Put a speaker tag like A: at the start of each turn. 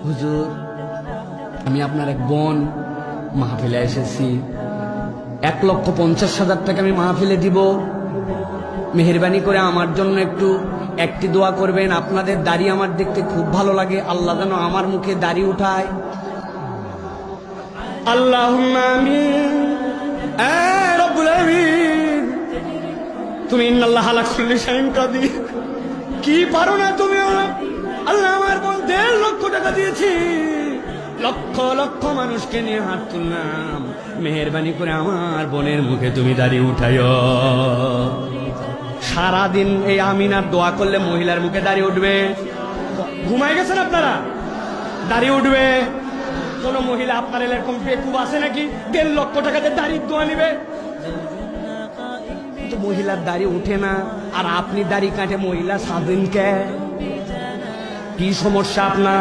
A: হুজুর, আমি আপনার এক বোন, মাহফিলে এসেছি, 1,50,000 টাকা আমি মাহফিলে দিব, মেহেরবানি করে আমার জন্য একটি দোয়া করবেন। আপনাদের দাড়ি আমার দেখতে খুব ভালো লাগে, আল্লাহ যেন আমার মুখে দাড়ি উঠায়। আল্লাহুম্মা আমিন। রব্বুল আমিন, তুমি ইন্নাল্লাহা আলা কুল্লি শাইইন কাদির, কি পারো না তুমি? আল্লাহ, আমার বোন 1.5 লক্ষ টাকা দিয়েছি, লক্ষ লক্ষ মানুষকে নিয়ে হাত তুললাম, মেহেরবানি করে আমার বোনের মুখে তুমি দাড়ি উঠাইও। সারাদিন এই আমিনার দোয়া করলে মহিলার মুখে দাড়ি উঠবে। ঘুমাই গেছেন আপনারা? দাড়ি উঠবে। কোন মহিলা আপনার এরকম বেকুব আছে নাকি 1.5 লক্ষ টাকাতে দাড়ির দোয়া নিবে? কিন্তু মহিলার দাড়ি উঠে না, আর আপনি দাড়ি কাটে মহিলা স্বাধীন কে? কি সমস্যা আপনার?